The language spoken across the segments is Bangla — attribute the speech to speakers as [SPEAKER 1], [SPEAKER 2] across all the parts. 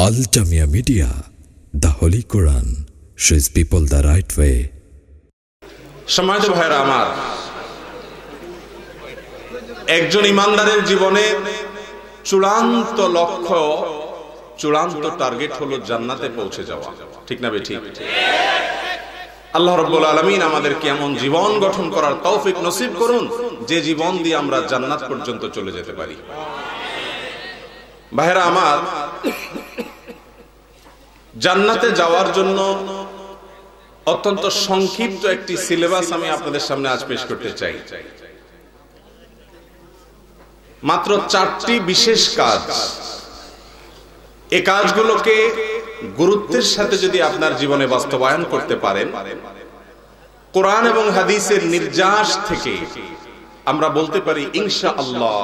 [SPEAKER 1] Al Jamia Media, the Holy Quran shows people the right way.
[SPEAKER 2] সম্মানিত ভাইরা আমার, একজন ইমানদারের জীবনে চূড়ান্ত লক্ষ্য, চূড়ান্ত টার্গেট হলো জান্নাতে পৌঁছে যাওয়া। ঠিক না বেঠিক? আল্লাহ রাব্বুল আলামিন আমাদেরকে এমন জীবন গঠন করার তৌফিক নসিব করুন যে জীবন দিয়ে আমরা জান্নাত পর্যন্ত চলে যেতে পারি। ভাইরা আমার, জান্নাতে যাওয়ার জন্য অত্যন্ত সংক্ষিপ্ত একটি সিলেবাস আমি আপনাদের সামনে আজ পেশ করতে চাই। মাত্র 4টি বিশেষ কাজ। এই কাজগুলোকে গুরুত্বের সাথে যদি আপনার জীবনে বাস্তবায়ন করতে পারেন, কোরআন এবং হাদিসের নির্যাস থেকে আমরা বলতে পারি ইনশাআল্লাহ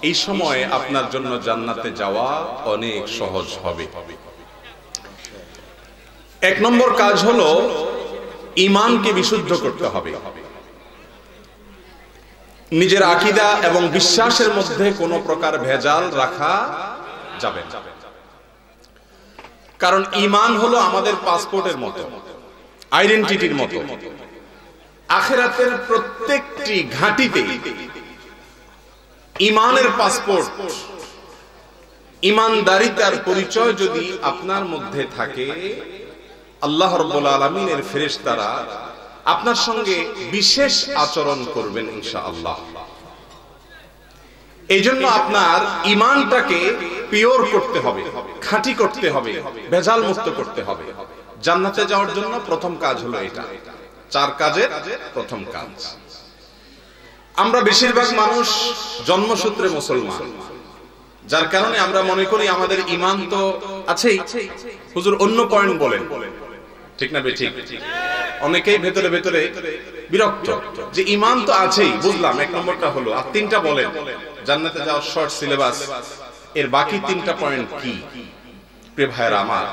[SPEAKER 2] এই সময়ে আপনার জন্য জান্নাতে যাওয়া অনেক সহজ হবে। 1 নম্বর কাজ হলো ঈমানকে বিশুদ্ধ করতে হবে। নিজের আকীদা এবং বিশ্বাসের মধ্যে কোনো প্রকার ভেজাল রাখা যাবে না। কারণ ঈমান হলো আমাদের পাসপোর্টের মতো, আইডেন্টিটির মতো। আখিরাতের প্রত্যেকটি ঘাঁটিতে ঈমানের পাসপোর্ট, ঈমানদারিতার পরিচয় যদি আপনার মধ্যে থাকে, আল্লাহ রাব্বুল আলামিনের ফেরেশতারা আপনার সঙ্গে বিশেষ আচরণ করবেন ইনশাআল্লাহ। এইজন্য আপনার ঈমানটাকে পিওর করতে হবে, খাঁটি করতে হবে, ভেজাল মুক্ত করতে হবে। জান্নাতে যাওয়ার জন্য প্রথম কাজ হলো এটা। 4 কাজের প্রথম কাজ। আমরা বেশিরভাগ মানুষ জন্মসূত্রে মুসলমান, যার কারণে আমরা মনে করি আমাদের ঈমান তো আছেই। হুজুর অন্য পয়েন্ট বলেন, ঠিক না বেঠিক? অনেকেই ভেতরে ভেতরে বিরক্ত যে ঈমান তো আছেই, বুঝলাম 1 নম্বরটা হলো, আর 3টা বলেন। জান্নাতে যাওয়ার শর্ট সিলেবাস, এর বাকি 3টা পয়েন্ট কি? প্রিয় ভাইরা আমার,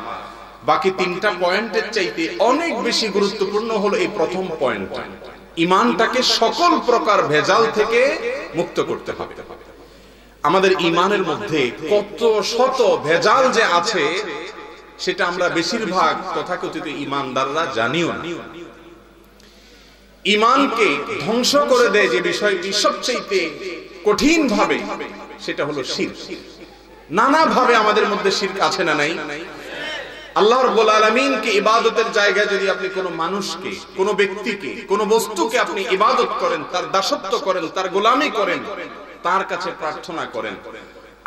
[SPEAKER 2] বাকি 3টা পয়েন্টের চাইতে অনেক বেশি গুরুত্বপূর্ণ হলো এই প্রথম পয়েন্টটা। ঈমানটাকে সকল প্রকার ভেজাল থেকে মুক্ত করতে হবে। আমাদের ঈমানের মধ্যে কত শত ভেজাল যে আছে সেটা আমরা বেশিরভাগ তথাকথিত ঈমানদাররা জানিও না। ঈমানকে ধ্বংস করে দেয় যে বিষয়টি সবচেয়ে কঠিন ভাবে, সেটা হলো শিরক। নানা ভাবে আমাদের মধ্যে শিরক আছে না নাই? আল্লাহ রাব্বুল আলামিনকে ইবাদতের জায়গায় যদি আপনি কোনো মানুষকে, কোনো ব্যক্তিকে, কোনো বস্তুকে আপনি ইবাদত করেন, তার দাসত্ব করেন, তার গোলামি করেন, তার কাছে প্রার্থনা করেন,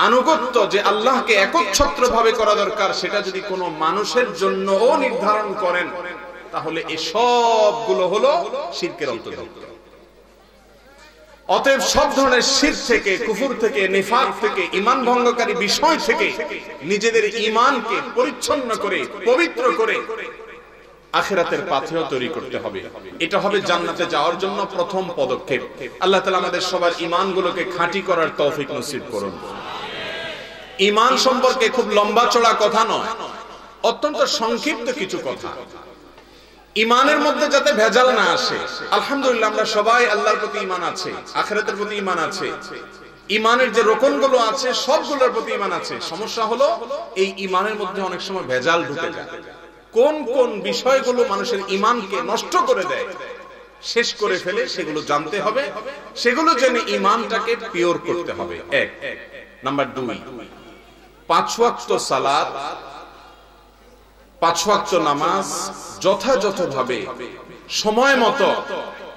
[SPEAKER 2] আনুগত্য যে আল্লাহকে একচ্ছত্র ভাবে করা দরকার সেটা যদি কোনো মানুষের জন্যও নির্ধারণ করেন, তাহলে এই সবগুলো হলো শিরকের অন্তর্ভুক্ত। অতএব সব ধরনের শিরক থেকে, কুফর থেকে, নিফাক থেকে, ঈমান ভঙ্গকারী বিষয় থেকে নিজেদের ঈমানকে পরিচ্ছন্ন করে, পবিত্র করে আখিরাতের পাথেয় তৈরি করতে হবে। এটা হবে জান্নাতে যাওয়ার জন্য প্রথম পদক্ষেপ। আল্লাহ তাআলা আমাদের সবার ঈমানগুলোকে খাঁটি করার তৌফিক নসিব করুন। ঈমান সম্পর্কে খুব লম্বা চড়া কথা নয়, অত্যন্ত সংক্ষিপ্ত কিছু কথা। ঈমানের মধ্যে যাতে ভেজাল না আসে। আলহামদুলিল্লাহ আমরা সবাই আল্লাহর প্রতি ঈমান আছে, আখিরাতের প্রতি ঈমান আছে, ঈমানের যে রকমগুলো আছে সবগুলোর প্রতি ঈমান আছে। সমস্যা হলো এই ঈমানের মধ্যে অনেক সময় ভেজাল ঢুকে যায়। কোন কোন বিষয়গুলো মানুষের ঈমানকে নষ্ট করে দেয়, শেষ করে ফেলে, সেগুলো জানতে হবে। সেগুলো জেনে ঈমানটাকে পিওর করতে হবে। 1 নাম্বার 2, 5 ওয়াক্ত সালাত, 5 ওয়াক্ত নামাজ যথাযথভাবে সময় মতো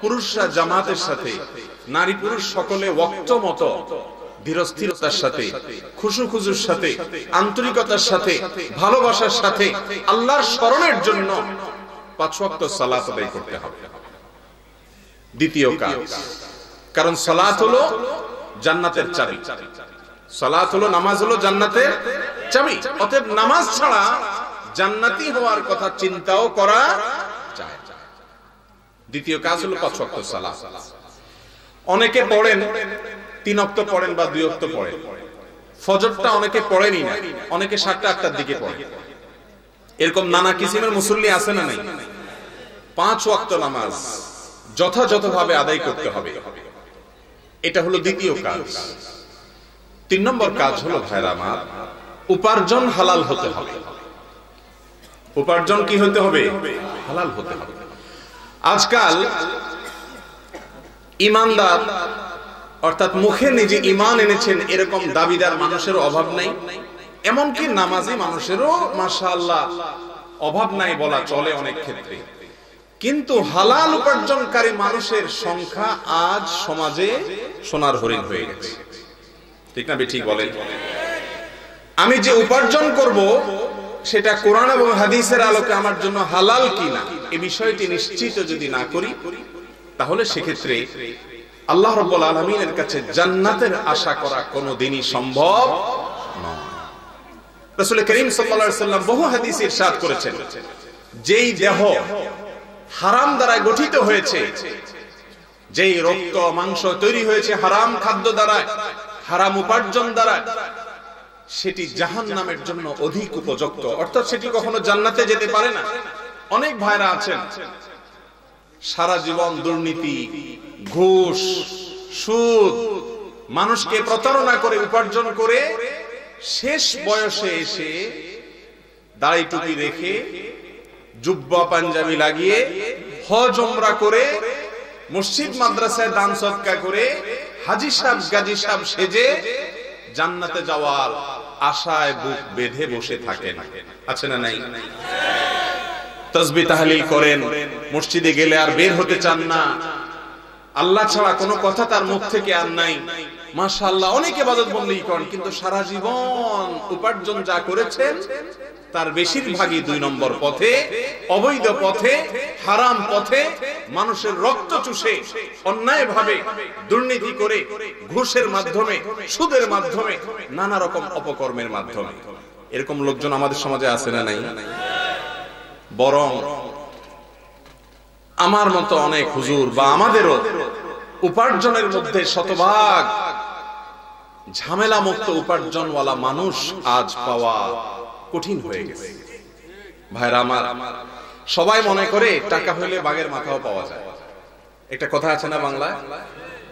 [SPEAKER 2] পুরুষরা জামাতের সাথে, নারী পুরুষ সকলে ওয়াক্ত মতো ধীরস্থিরতার সাথে, খুশুখুজুর সাথে, আন্তরিকতার সাথে, ভালোবাসার সাথে আল্লাহর স্মরণের জন্য 5 ওয়াক্ত সালাত আদায় করতে হবে। দ্বিতীয় কাজ, কারণ সালাত হলো জান্নাতের চাবি। সালাত হলো, নামাজ হলো জান্নাতের চাবি। অতএব নামাজ ছাড়া জান্নাতি হওয়ার কথা চিন্তাও করা যায় না। দ্বিতীয় কাজ হলো 5 ওয়াক্ত সালাত। অনেকে পড়েন 3 ওয়াক্ত পড়েন বা 2 ওয়াক্ত পড়েন। ফজরটা অনেকে পড়েনি না, অনেকে 7টা 8টার দিকে পড়ে। এরকম নানা কিসিমের মুসল্লি আছে না নাই? 5 ওয়াক্ত নামাজ যথাযথভাবে আদায় করতে হবে। এটা হলো দ্বিতীয় কাজ। 3 নম্বর কাজ হলো ভাইরা আমার, উপার্জন হালাল হতে হবে। উপার্জন কি হতে হবে? হালাল হতে হবে। আজকাল ইমানদার অর্থাৎ মুখে নিজে ঈমান এনেছেন এরকম দাবিদার মানুষের অভাব নাই, এমনকি নামাজি মানুষেরও মাশাআল্লাহ অভাব নাই বলা চলে অনেক ক্ষেত্রে। কিন্তু হালাল উপার্জনকারী মানুষের সংখ্যা আজ সমাজে সোনার হরিণ হয়ে গেছে। ঠিক না ঠিক বলেন? আমি যে উপার্জন করব সেটা কোরআন এবং হাদিসের আলোকে আমার জন্য হালাল কিনা এই বিষয়টি নিশ্চিত যদি না করি, তাহলে সেক্ষেত্রে আল্লাহ রাব্বুল আলামিনের কাছে জান্নাতের আশা করা কোনোদিনই সম্ভব নয়। রাসূল করিম সাল্লাল্লাহু আলাইহি ওয়াসাল্লাম বহু হাদিসে ইরশাদ করেছেন, যেই দেহ হারাম দ্বারা গঠিত হয়েছে, যেই রক্ত মাংস তৈরি হয়েছে হারাম খাদ্য দ্বারা, হারাম উপার্জন দ্বারা, সেটি জাহান্নামের জন্য অধিক উপযুক্ত, অর্থাৎ সেটি কখনো জান্নাতে যেতে পারে না। অনেক ভাইরা আছেন সারা জীবন দুর্নীতি, ঘুষ, সুদ, মানুষকে প্রতারণা করে উপার্জন করে শেষ বয়সে এসে দাড়ি টুপি রেখে জুব্বা পাঞ্জাবি লাগিয়ে হজ ওমরা করে মসজিদ মাদ্রাসায় দান সদকা করে হাজী সাহেব গাজী সাহেব সেজে জান্নাতে যাওয়ার আশায় বুক বেঁধে বসে থাকেন। আছে না নাই? তাসবিহ তাহলিল করেন, মসজিদে গেলে আর বের হতে চান না, আল্লাহ ছাড়া কোনো কথা তার মুখ থেকে আর নাই। মাশাআল্লাহ অনেক ইবাদত বন্দেগী করেন, কিন্তু সারা জীবন উপার্জন যা করেছেন তার বেশিরভাগই 2 নম্বর পথে, অবৈধ পথে, হারাম পথে, মানুষের রক্ত চুষে অন্যায়ভাবে দুর্নীতি করে, ঘুষের মাধ্যমে, সুদের মাধ্যমে, নানা রকম অপকর্মের মাধ্যমে। এরকম লোকজন আমাদের সমাজে আছে না নাই? বরং আমার মতো অনেক হুজুর বা আমাদেরও উপার্জনের মধ্যে শতভাগ ঝামেলা মুক্ত উপার্জনওয়ালা মানুষ আজ পাওয়া কঠিন হয়ে গেছে। ভাইরা আমার, সবাই মনে করে টাকা হইলে বাঘের মাথাও পাওয়া যায়। একটা কথা আছে না বাংলায়,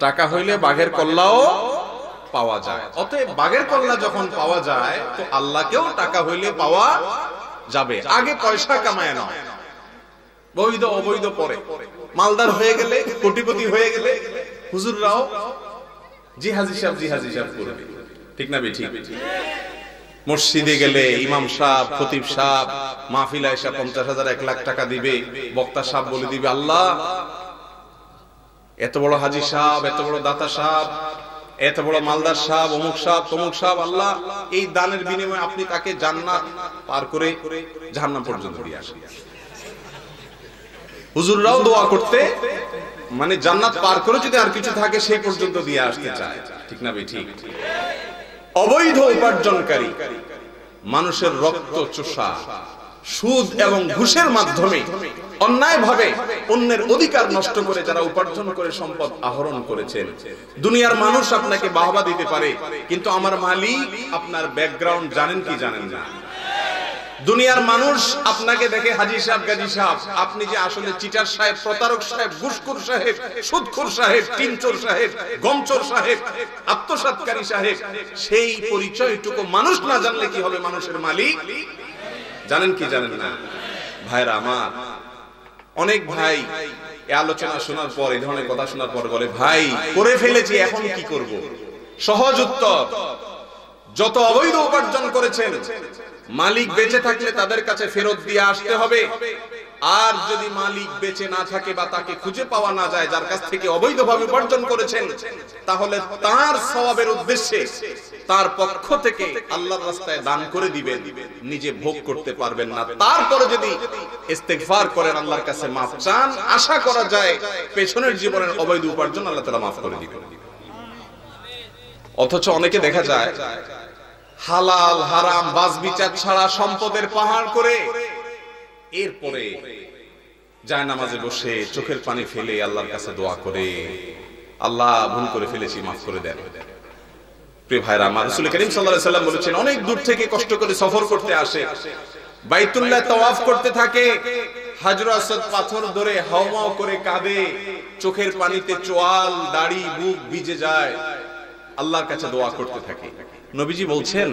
[SPEAKER 2] টাকা হইলে বাঘের কল্লাও পাওয়া যায়। অতএব বাঘের কল্লা যখন পাওয়া যায় তো আল্লাহকেও টাকা হইলে পাওয়া যাবে। আগে পয়সা কামায় নয়, বৈধ অবৈধ পরে। মালদার হয়ে গেলে, কোটিপতি হয়ে গেলে হুজুররাও জি হাজি সাহেব করবে। ঠিক না ঠিক? মসজিদে গেলে ইমাম সাহেব, খতিব সাহেব মাহফিলে এসে 50,000 1 লাখ টাকা দিবে, বক্তা সাহেব বলে দিবে, আল্লাহ এত বড় হাজি সাহেব, এত বড় দাতা সাহেব, এত বড় মালদার সাহেব, অমুক সাহেব, তমুক সাহেব, আল্লাহ এই দানের বিনিময়ে আপনি তাকে জান্নাত পার করে জাহান্নাম পর্যন্ত দিয়ে আসেন। হুজুররাও দোয়া করতে, মানে জান্নাত পার করে যদি আর কিছু থাকে সেই পর্যন্ত দিয়ে আসতে চায়। ঠিক না ঠিক? অবৈধ উপার্জনকারী, মানুষের রক্ত চোষা, সুদ এবং ঘুষের মাধ্যমে অন্যায়ভাবে অন্যের অধিকার নষ্ট করে যারা উপার্জন করে সম্পদ আহরণ করেছেন, দুনিয়ার মানুষ আপনাকে বাহবা দিতে পারে, কিন্তু আমার মালিক আপনার ব্যাকগ্রাউন্ড জানেন কি জানেন না। দুনিয়ার মানুষ আপনাকে দেখে হাজী সাহেব, গাজী সাহেব, আপনি যে আসলে চিটার সাহেব, প্রতারক সাহেব, ঘুষখোর সাহেব, সুদখোর সাহেব, টিনচোর সাহেব, গমচোর সাহেব, আত্মসাৎকারী সাহেব, সেই পরিচয়টুকু মানুষ না জানলে কি হবে মানুষের মালিক জানেন কি জানেন না। ভাইরা আমার, অনেক ভাই এই আলোচনা শোনার পর, এই ধরনের কথা শোনার পর বলে, ভাই করে ফেলেছি এখন কি করব? সহজ উত্তর, যত অবৈধ উপার্জন করেছেন মালিক বেঁচে থাকলে তাদের কাছে ফেরত দিয়ে আসতে হবে। আর যদি মালিক বেঁচে না থাকে বা তাকে খুঁজে পাওয়া না যায় যার কাছ থেকে অবৈধভাবে উপার্জন করেছেন, তাহলে তার সওয়াবের উদ্দেশ্যে তার পক্ষ থেকে আল্লাহর রাস্তায় দান করে দিবেন, নিজে ভোগ করতে পারবেন না। তারপরে যদি ইস্তেগফার করেন, আল্লাহর কাছে মাফ চান, আশা করা যায় পেছনের জীবনের অবৈধ উপার্জন আল্লাহ তাআলা মাফ করে দিবেন। অথচ অনেকে দেখা যায় হালাল হারাম বাজ বিচার ছাড়া সম্পদের পাহাড় করে এরপরে যায় নামাজে বসে চোখের পানি ফেলে আল্লাহর কাছে দোয়া করে, আল্লাহ ভুল করে ফেলেছি, মাফ করে দেন। প্রিয় ভাইরা আমার, রাসূল করিম সাল্লাল্লাহু আলাইহি ওয়াসাল্লাম বলেছেন, অনেক দূর থেকে কষ্ট করে সফর করতে আসে, বাইতুল্লাহ তাওয়াফ করতে থাকে, হাজর আসওয়াদ পাথর ধরে হাওমাও করে কাঁদে, চোখের পানিতে চোয়াল, দাড়ি, বুক ভিজে যায়, আল্লাহর কাছে দোয়া করতে থাকে, নবীজি বলছেন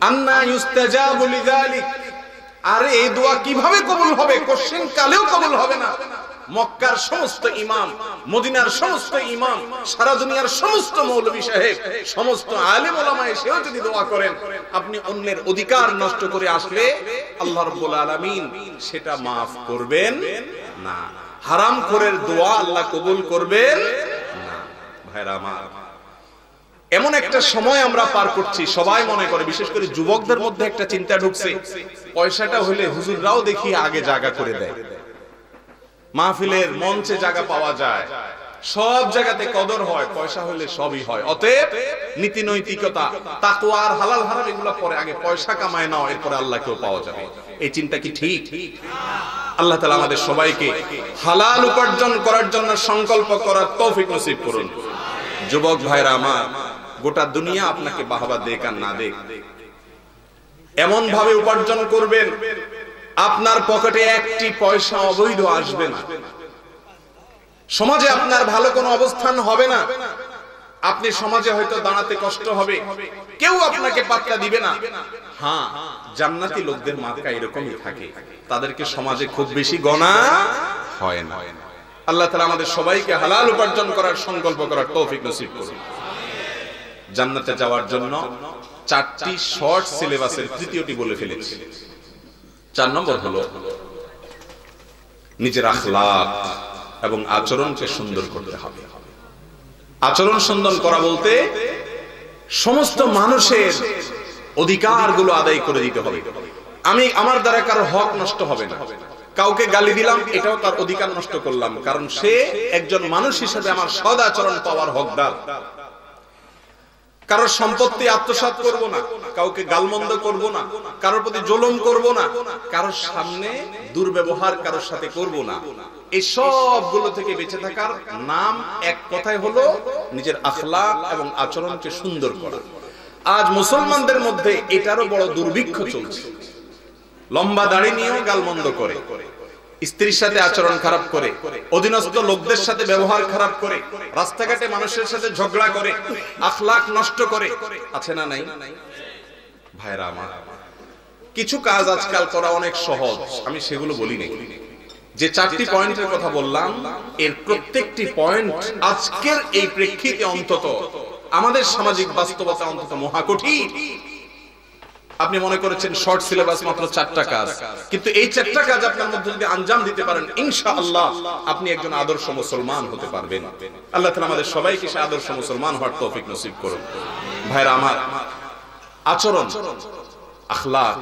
[SPEAKER 2] আন্না ইউস্তাজাবু লিযালিক, আরে এই দোয়া কিভাবে কবুল হবে? কোশ্চেন কালেও কবুল হবে না। মক্কার সমস্ত ইমাম, মদিনার সমস্ত ইমাম, সারা দুনিয়ার সমস্ত মৌলভী সাহেব, সমস্ত আলেম ওলামা এসেও যদি দোয়া করেন, আপনি অন্যের অধিকার নষ্ট করে আসলে আল্লাহ রাব্বুল আলামিন সেটা মাফ করবেন না। হারামখোরের দোয়া আল্লাহ কবুল করবেন না। ভাইরা আমার, এমন একটা সময় আমরা পার করছি, সবাই মনে করে, বিশেষ করে যুবকদের মধ্যে একটা চিন্তা ঢুকছে, পয়সাটা হলে হুজুররাও দেখি আগে জায়গা করে দেয়, মাহফিলের মঞ্চে জায়গা পাওয়া যায়, সব জায়গাতে কদর হয়, পয়সা হলে সবই হয়। অতএব নীতি নৈতিকতা, তাকওয়া আর হালাল হারাম এগুলো পরে, আগে পয়সা কামায় নাও, এরপরে আল্লাহকেও পাওয়া যাবে। এই চিন্তা কি ঠিক? আল্লাহ তাআলা আমাদের সবাইকে হালাল উপার্জন করার জন্য সংকল্প করার তৌফিক নসিব করুন। যুবক ভাইরা আমার, গোটা দুনিয়া আপনাকে বাহবা দেখ আর না দেখ, এমন ভাবে উপার্জন করবেন আপনার পকেটে একটি পয়সা অবৈধ আসবে না, সমাজে আপনার ভালো কোনো অবস্থান হবে না, আপনি সমাজে হয়তো দাঁড়াতে কষ্ট হবে, কেউ আপনাকে পাত্তা দিবে না। হ্যাঁ, জান্নাতি লোকদের মার্কা এরকমই থাকে, তাদেরকে সমাজে খুব বেশি গণা হয় না। আল্লাহ তাআলা আমাদের সবাইকে হালাল উপার্জন করার সংকল্প করার তৌফিক নসিব করুন। জান্নাতে যাওয়ার জন্য 4টি শর্ট সিলেবাসের তৃতীয়টি বলে ফেলেছি। 4 নম্বর হলো নিজের আখলাক এবং আচরণকে সুন্দর করতে হবে। আচরণ সুন্দর করা বলতে সমস্ত মানুষের অধিকারগুলো আদায় করে দিতে হবে। আমার দ্বারা কারো হক নষ্ট হবে না, কাউকে গালি দিলাম এটাও তার অধিকার নষ্ট করলাম, কারণ সে একজন মানুষ হিসেবে আমার সদ আচরণ পাওয়ার হকদার। কারোর সম্পত্তি আত্মসাৎ করব না, কাউকে গালমন্দ করব না, কারোর প্রতি জুলুম করব না, কারোর সামনে দুর্ব্যবহার কারোর সাথে করব না। এই সবগুলো থেকে বেঁচে থাকার নাম এক কথায় হলো নিজের আখলাক এবং আচরণকে সুন্দর করা। আজ মুসলমানদের মধ্যে এটারও বড় দুর্ভিক্ষ চলছে। লম্বা দাড়ি নিয়েও গালমন্দ করে, স্ত্রীর সাথে আচরণ খারাপ করে, অধীনস্থ লোকদের সাথে ব্যবহার খারাপ করে, রাস্তাঘাটে মানুষের সাথে ঝগড়া করে, আখলাক নষ্ট করে, আছে না নাই? ভাইরা আমার, কিছু কাজ আজকাল করা অনেক সহজ, আমি সেগুলো বলি নাই। যে 4টি পয়েন্টের কথা বললাম, এর প্রত্যেকটি পয়েন্ট আজকের এই প্রেক্ষিতে অন্তত আমাদের সামাজিক বাস্তবতা অন্তত মহাকঠিন। আপনি মনে করেছেন শর্ট সিলেবাস মাত্র 4টা কাজ, কিন্তু এই 4টা কাজ আপনার মধ্যে যদি আঞ্জাম দিতে পারেন, ইনশাআল্লাহ আপনি একজন আদর্শ মুসলমান হতে পারবেন। আল্লাহ তাআলা আমাদের সবাইকে সে আদর্শ মুসলমান হওয়ার তৌফিক নসিব করুন। ভাইরা আমার, আচরণ, আখলাক,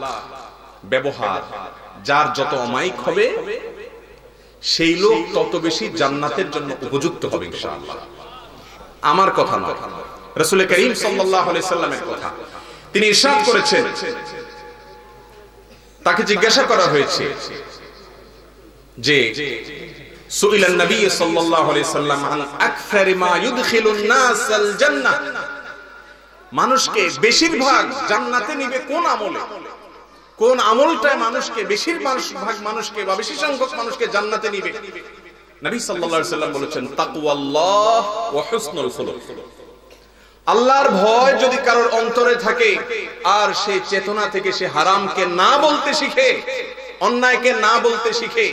[SPEAKER 2] ব্যবহার যার যত অমায়িক হবে সেই লোক তত বেশি জান্নাতের জন্য উপযুক্ত হবে ইনশাআল্লাহ। আমার কথা নয়, রাসূল করিম সাল্লাল্লাহু আলাইহি সাল্লামের কথা। তিনি ইরশাদ করেছেন, তাকে জিজ্ঞাসা করা হয়েছে যে সুইলান নবী সাল্লাল্লাহু আলাইহি সাল্লাম আন আকসারি মা ইউদখিলুন নাস আল জান্নাহ, মানুষকে বেশিরভাগ জান্নাতে নিবে কোন আমলে, কোন আমলটায় মানুষকে বেশিরভাগ মানুষকে বা বেশি সংখ্যক মানুষকে জান্নাতে নিবে? নবী সাল্লাল্লাহু আলাইহি সাল্লাম বলেছেন তাকওয়াল্লাহ ওয়া হুসনুল খুলুক। আল্লাহর ভয় যদি কারোর অন্তরে থাকে আর সে চেতনা থেকে সে হারামকে না বলতে শিখে, অন্যায়কে না বলতে শিখে,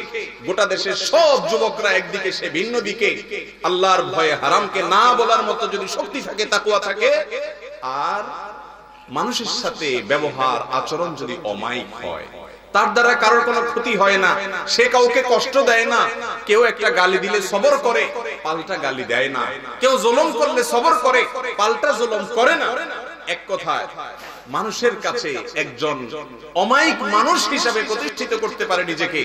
[SPEAKER 2] গোটা দেশের সব যুবকরা একদিকে সে ভিন্ন দিকে, আল্লাহর ভয়ে হারামকে না বলার মতো যদি শক্তি থাকে, তাকওয়া থাকে, আর মানুষের সাথে ব্যবহার আচরণ যদি অমায়িক হয়, তার দ্বারা কারোর কোনো ক্ষতি হয় না, সে কাউকে কষ্ট দেয় না, কেউ একটা গালি দিলে সবর করে, পাল্টা গালি দেয় না, কেউ জুলুম করলে সবর করে, পাল্টা জুলুম করে না। এক কথায় মানুষের কাছে একজন অমায়িক মানুষ হিসেবে প্রতিষ্ঠিত করতে পারে নিজেকে।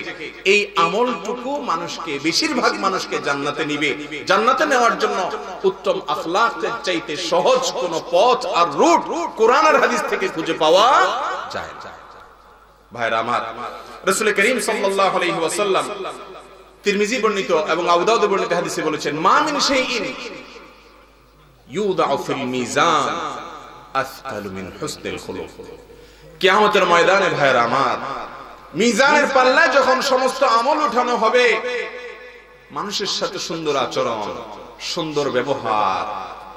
[SPEAKER 2] এই আমলটুকু মানুষকে, বেশিরভাগ মানুষকে জান্নাতে নিবে। জান্নাতে নেওয়ার জন্য উত্তম আখলাকের চাইতে সহজ কোন পথ আর রুট কোরআন আর হাদিস থেকে খুঁজে পাওয়া যায় না। ভাইরা আমার, রাসূল করিম সাল্লাল্লাহু আলাইহি ওয়াসাল্লাম তিরমিজি বর্ণিত এবং আবু দাউদ বর্ণিত হাদিসে বলেছেন, মা মিন শাইইন ইউদাউ ফিল মিজান আসকালু মিন হুসনিল খুলুক। কিয়ামতের ময়দানে ভাইরা আমার, মিজানের পাল্লায় যখন সমস্ত আমল উঠানো হবে, মানুষের সাথে সুন্দর আচরণ, সুন্দর ব্যবহার,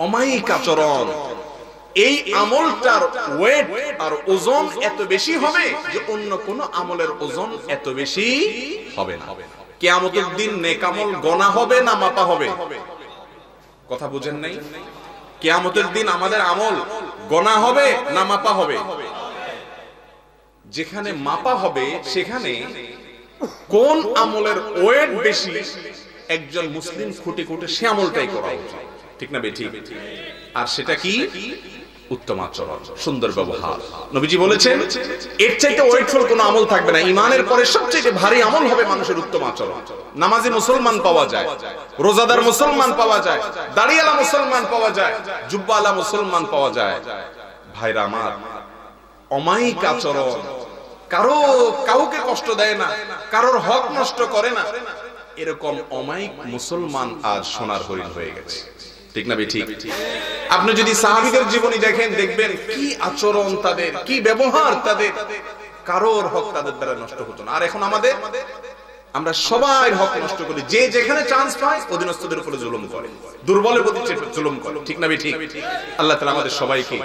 [SPEAKER 2] অমায়িক আচরণ, এই আমলটার ওয়েট আর ওজন এত বেশি হবে যে অন্য কোন আমলের ওজন এত বেশি হবে না। কিয়ামতের দিন নেক আমল গণা হবে না মাপা হবে? কথা বুঝেন নাই? কিয়ামতের দিন আমাদের আমল গণা হবে না মাপা হবে? যেখানে মাপা হবে সেখানে কোন আমলের ওয়েট বেশি একজন মুসলিম খুঁটে খুঁটে সে আমলটাই করা উচিত, ঠিক না বেঠিক? আর সেটা কি? উত্তম আচরণ, সুন্দর ব্যবহার। নবীজি বলেছেন এর চাইতে ওয়েটফুল কোন আমল থাকবে না। ঈমানের পরে সবচেয়ে ভারী আমল হবে মানুষের উত্তম আচরণ। নামাজি মুসলমান পাওয়া যায়, রোজাদার মুসলমান পাওয়া যায়, দাড়িওয়ালা মুসলমান পাওয়া যায়, জুব্বাওয়ালা মুসলমান পাওয়া যায়। ভাইরা আমার, অমায়িক আচরণ, কাউকে কষ্ট দেয় না, কারোর হক নষ্ট করে না, এরকম অমায়িক মুসলমান আজ সোনার হরিণ হয়ে গেছে, ঠিক না বেঠিক? আপনি যদি সাহাবীদের জীবনী দেখেন দেখবেন কি আচরণ তাদের, কি ব্যবহার তাদের, কারোর হক তাদের দ্বারা নষ্ট হতো না। আর এখন আমরা সবাই হক নষ্ট করি, যে যেখানে চান্স পায় অধীনস্থদের উপরে জুলুম করে, দুর্বলের প্রতি জুলুম করে, ঠিক না বেঠিক? আল্লাহ তাআলা আমাদের সবাইকে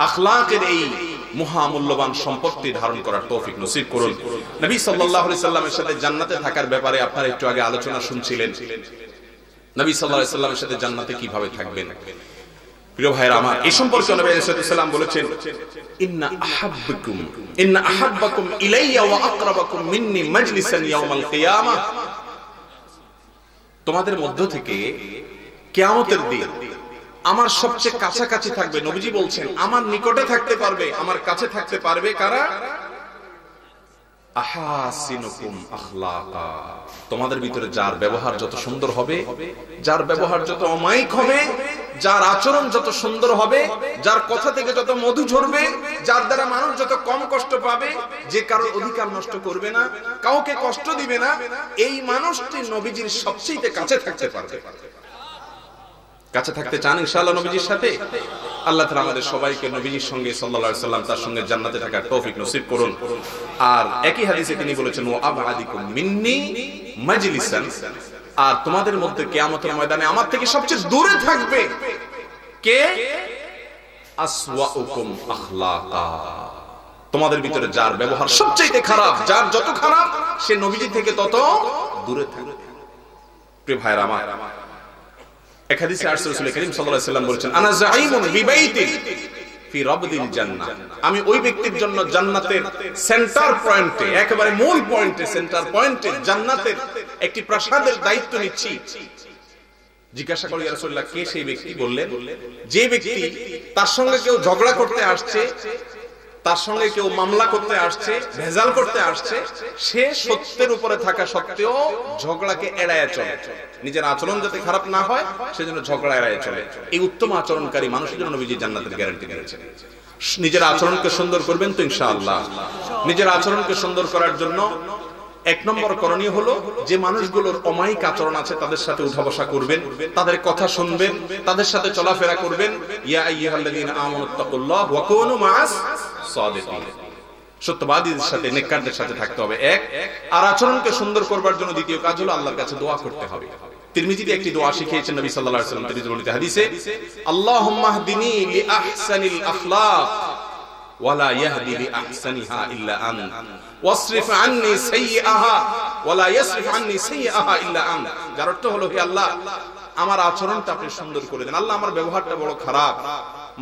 [SPEAKER 2] আখলাকের এই মহামূল্যবান সম্পত্তি ধারণ করার তৌফিক নসিব করুন। নবী সাল্লাল্লাহু আলাইহি সাল্লামের সাথে জান্নাতে থাকার ব্যাপারে আপনারা একটু আগে আলোচনা শুনছিলেন। নবী সাল্লাল্লাহু আলাইহি সাল্লামের সাথে জান্নাতে কিভাবে থাকবেন? প্রিয় ভাইরা আমার, এই সম্পর্কে নবী সাল্লাল্লাহু আলাইহি সাল্লাম বলেছেন, ইন্না আহাব্বাকুম ইলাইয়া ওয়া আকরাবাকুম মিন্নি মাজলিসান ইয়াউমাল কিয়ামাহ। তোমাদের মধ্য থেকে কিয়ামতের দিন আমার সবচেয়ে কাছাকাছি থাকবে, নবীজি বলছেন আমার নিকটে থাকতে পারবে, আমার কাছে থাকতে পারবে কারা? আহাসিনুকুম আখলাকা। তোমাদের ভিতরে যার ব্যবহার যত সুন্দর হবে, যার ব্যবহার যত অমায়িক হবে, যার আচরণ যত সুন্দর হবে, যার কথা থেকে যত মধু ঝরবে, যার দ্বারা মানুষ যত কম কষ্ট পাবে, যে কারোর অধিকার নষ্ট করবে না, কাউকে কষ্ট দিবে না, এই মানুষটি নবীজির সবচেয়ে কাছে থাকতে পারবে। কাছে থাকতে চান ইনশাআল্লাহ নবীজির সাথে? আল্লাহ তাআলা আমাদের সবাইকে নবীজির সঙ্গে সাল্লাল্লাহু আলাইহি সাল্লাম তার সঙ্গে জান্নাতে থাকার তৌফিক নসিব করুন। আর একই হাদিসে তিনি বলেছেন, ওয়া আবআদিকুম মিন্নি মাজলিসান, আর তোমাদের মধ্যে কিয়ামতের ময়দানে আমার থেকে সবচেয়ে দূরে থাকবে কে? আসওয়াউকুম আখলাকা। তোমাদের ভিতরে যার ব্যবহার সবচেয়ে খারাপ, যার যত খারাপ, সে নবীজি থেকে তত দূরে থাকবে। প্রিয় ভাইরা আমার, এক হাদিসে রাসূল করিম সাল্লাল্লাহু আলাইহি সাল্লাম বলেছেন, আনা যাঈমুন বিবাইতিন ফি রাবদিল জান্নাহ। আমি ওই ব্যক্তির জন্য জান্নাতের সেন্টার পয়েন্টে, একেবারে মূল পয়েন্টে, সেন্টার পয়েন্টে জান্নাতের একটি প্রাসাদের দায়িত্ব নিচ্ছি। জিজ্ঞাসা করি, ইয়া রাসূলুল্লাহ, কে সেই ব্যক্তি? বললেন, যে ব্যক্তি তার সঙ্গে কেউ ঝগড়া করতে আসছে, তার সঙ্গে কেউ মামলা করতে আসছে, ভেজাল করতে আসছে, সে সত্যের উপরে থাকা সত্ত্বেও ঝগড়াকে এড়ায় চলে, নিজের আচরণ যাতে খারাপ না হয় সেজন্য ঝগড়া এড়ায় চলে। এই উত্তম আচরণকারী মানুষের জন্য নবীজি জান্নাতের গ্যারান্টি দিয়েছেন। নিজের আচরণকে সুন্দর করবেন তো ইনশাআল্লাহ? নিজের আচরণকে সুন্দর করার জন্য এক নম্বর করণীয় হলো, যে মানুষগুলোর অমায়িক আচরণ আছে তাদের সাথে উঠা বসা করবেন, তাদের কথা শুনবেন, তাদের সাথে চলাফেরা করবেন। ইয়া আইয়ুহাল্লাযীনা আমানুত্তাকুল্লাহ ওয়া কুনু মাআস সাদিকিন। সত্যবাদীদের সাথে, নেককারদের সাথে থাকতে হবে এক। আর আচরণকে সুন্দর করবার জন্য দ্বিতীয় কাজ হলো আল্লাহর কাছে দোয়া করতে হবে। তিরমিজিতে একটি দোয়া শিখিয়েছেন নবী সাল্লাল্লাহু আলাইহি ওয়াসাল্লাম, তিরমিজির হাদিসে, আল্লাহুম্মা হদিনি লিআহসানিল আখলাক ওয়ালা ইয়াহদি লিআহসানিহা ইল্লা আন্ত ওয়াসরিফ আন্নী সাইয়্যাহা ওয়ালা ইয়াসরিফ আন্নী সাইয়্যাহা ইল্লা আন্ত। যার অর্থ হলো, হে আল্লাহ, আমার আচরণটা আপনি সুন্দর করে দেন। আল্লাহ, আমার ব্যবহারটা বড় খারাপ,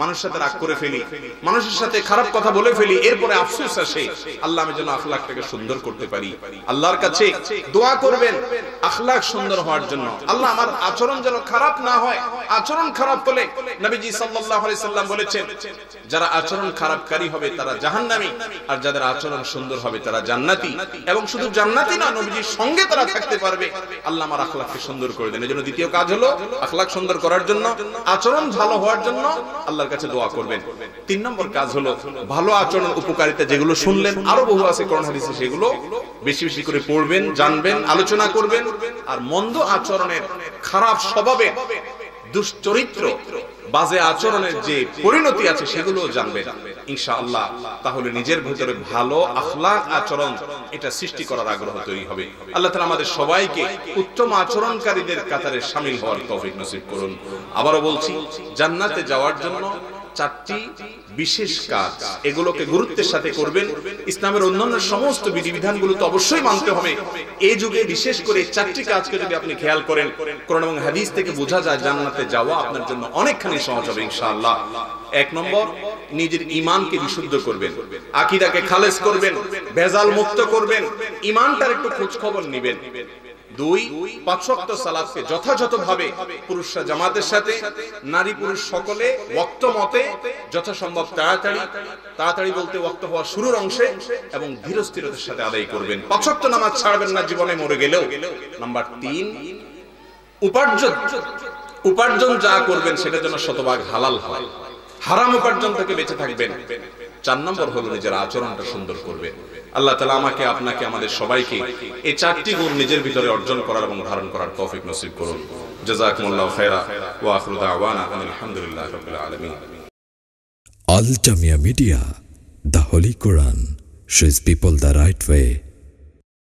[SPEAKER 2] মানুষের সাথে রাগ করে ফেলি, মানুষের সাথে খারাপ কথা বলে ফেলি, এরপরে আফসোস আসে। আল্লাহ, আমি যেন আখলাকটাকে সুন্দর করতে পারি। আল্লাহর কাছে দোয়া করবেন আখলাক সুন্দর হওয়ার জন্য। আল্লাহ, আমার আচরণ যেন খারাপ না হয়। আচরণ খারাপ হলে নবীজি সাল্লাল্লাহু আলাইহি সাল্লাম বলেছেন, যারা আচরণ খারাপকারী হবে তারা জাহান্নামী, আর যাদের আচরণ সুন্দর হবে তারা জান্নাতি। এবং শুধু জান্নাতি না, নবীজির সঙ্গে তারা থাকতে পারবে। আল্লাহ, আমার আখলাককে সুন্দর করে দেন। এজন্য দ্বিতীয় কাজ হলো আখলাক সুন্দর করার জন্য, আচরণ ভালো হওয়ার জন্য আল্লাহর কাছে দোয়া করবেন। তিন নম্বর কাজ হলো ভালো আচরণের উপকারিতা যেগুলো শুনলেন, আরো বহু আছে কোরআন হাদিসে, সেগুলো বেশি বেশি করে পড়বেন, জানবেন, আলোচনা করবেন। আর মন্দ আচরণের, খারাপ স্বভাবের, দুশ্চরিত্র, বাজে আচরণের যে পরিণতি আছে সেগুলো জানবেন ইনশাআল্লাহ। তাহলে নিজের ভিতরে ভালো আখলাক আচরণ এটা সৃষ্টি করার আগ্রহ তৈরি হবে। আল্লাহ তাআলা আমাদের সবাইকে উত্তম আচরণকারীদের কাতারে শামিল হওয়ার তৌফিক নসিব করুন। আবারো বলছি, জান্নাতে যাওয়ার জন্য চারটি বিশেষ কাজ, এগুলোকে গুরুত্বের সাথে করবেন। ইসলামের অন্যান্য সমস্ত বিধিবিধানগুলো তো অবশ্যই মানতে হবে, এই যুগে বিশেষ করে চারটি কাজকে যদি আপনি খেয়াল করেন, কোরআন এবং হাদিস থেকে বোঝা যায় জান্নাতে যাওয়া আপনার জন্য অনেকখানি সহজ হবে ইনশাআল্লাহ। 1 নম্বর, নিজের ঈমানকে বিশুদ্ধ করবেন, আকীদাকে খালেস করবেন, ভেজাল মুক্ত করবেন, ঈমানটার একটু খোঁজ খবর নেবেন। 2, 5 ওয়াক্ত সালাতকে যথাযথভাবে পুরুষরা জামাতের সাথে, নারী পুরুষ সকলে ওয়াক্ত মতে যথাসম্ভব তাড়াতাড়ি বলতে ওয়াক্ত হওয়া শুরুর অংশে এবং ধীরস্থিরতার সাথে আদায় করবেন। 5 ওয়াক্ত নামাজ ছাড়বেন না জীবনে মরে গেলেও। নাম্বার 3, উপার্জন যা করবেন সেটা যেন শতভাগ হালাল হয়, হারাম উপার্জন থেকে বেঁচে থাকবেন। 4 নম্বর হলো নিজের আচরণটা সুন্দর করবেন। আল্লাহ তাআলা আমাকে, আপনাকে, আমাদের সবাইকে এই 4টি গুণ নিজের ভিতরে অর্জন করার এবং ধারণ করার তৌফিক নসিব করুন। জাযাকুমুল্লাহু খায়রা ওয়া আখিরু দাওয়ানা আলহামদুলিল্লাহি রাব্বিল আলামিন।
[SPEAKER 1] Al Jamia Media, the Holy Quran shows people the right way.